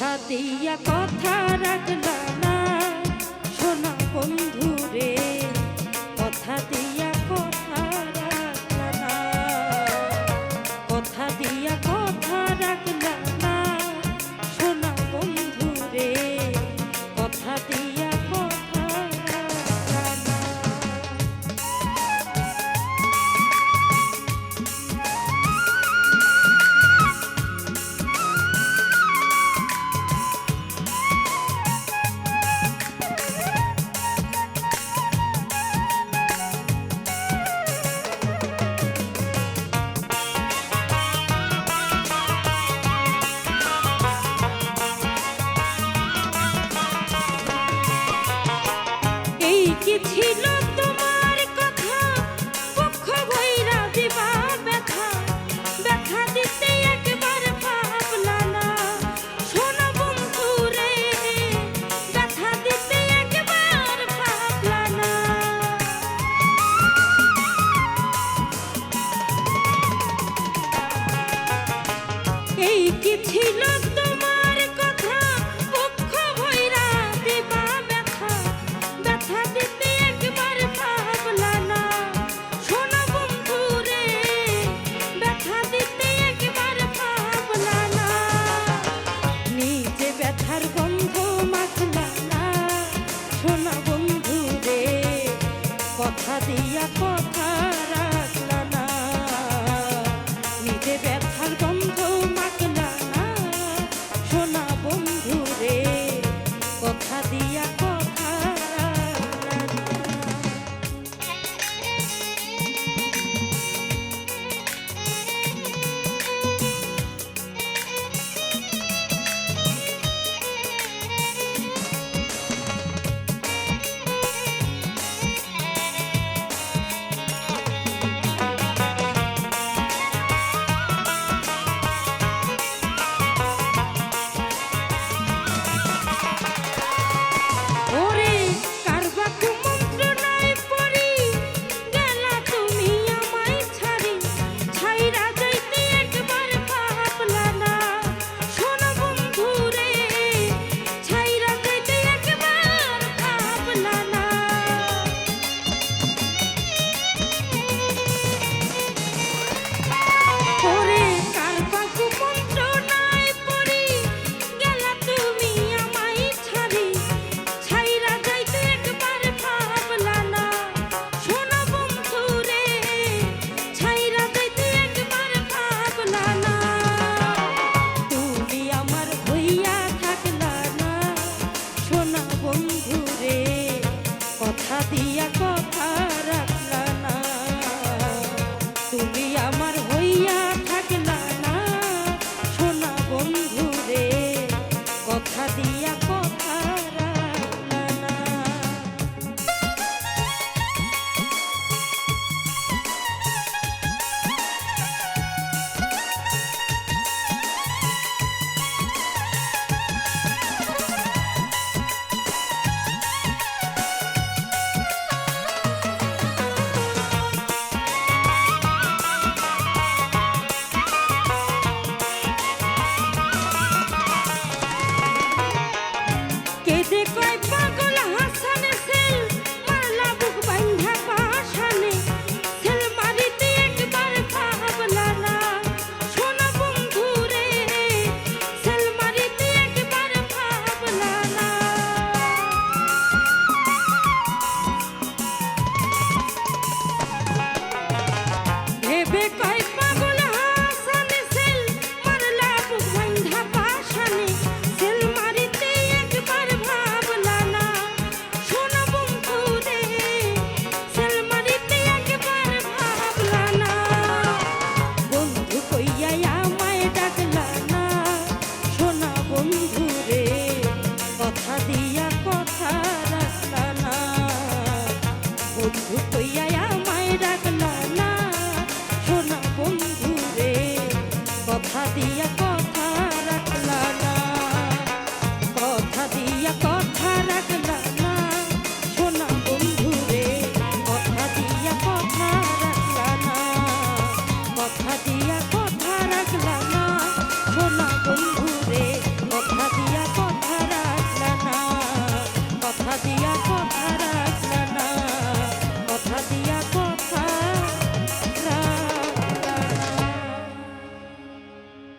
কথা দিয়া কথা রাখলা না সোনা বন্ধু রে, কথা দিয়া কথা রাখলা না, কথা দিয়া কথা রাখলা না সোনা বন্ধু রে, কথা দিয়া কথা রাখলা না। কি ছিল তোমার কথা পক্ষ ভৈরা দিবা ব্যথা, ব্যথা দিতে একবার ভাবলা না সোনা বন্ধু রে, ব্যথা দিতে একবার ভাবলা না। এই কি ছিল তোমার কথা পক্ষ ভৈরা দিবা ব্যথা, ব্যথা দিতে একবার ভাবলা না সোনা বন্ধু রে, ব্যথা দিতে একবার ভাবলা না। নিজে ব্যথার গন্ধ মাখলা না সোনা বন্ধু রে, কথা দিয়া কথা রাখলা না, নিজে ব্যথার গন্ধ মাখলা না সোনা বন্ধু রে, কথা দিয়া কথা রাখলা না। ওরে কারবা কুমন্ত্রণায় পড়ি গেলা তুমি আমায় ছাড়ি, ছাইরা যাইতে একবার ভাবলা না সোনা বন্ধু রে, ছাইরা যাইতে একবার ভাবলা না। ওরে কারবা কুমন্ত্রণায় পড়ি গেলা তুমি আমায় ছাড়ি, ছাইরা যাইতে একবার ভাবলা না সোনা বন্ধু রে, ছাইরা যাইতে একবার ভাবলা না। তুমি আমার হইয়া থাকলা না সোনা বন্ধু রে, কথা দিয়া কথা রাখলা না, তুমি আমার হইয়া থাকলা না সোনা বন্ধু রে, কথা দিয়া কথা রাখলা না। কেদে কয় পাগল হাসানে সেল মারলা বুক বাইন্ধা পাশানে, সেল মারিতে একবার ভাবলা না সোনা বন্ধু রে, সেল মারিতে একবার ভাবলা না। ভেবে কয় পাগল হাসানে সেল মারলা বুক বাইন্ধা পাশানে, সেল মারিতে একবার ভাবলা না সোনা বন্ধু রে, সেল মারিতে একবার ভাবলা না। বন্ধু কইয়া আমায় ডাকলা না সোনা বন্ধু রে, কথা দিয়া কথা রাখলা না, বন্ধু কইয়া আমায় ডাকলা না সোনা বন্ধু রে, কথা দিয়া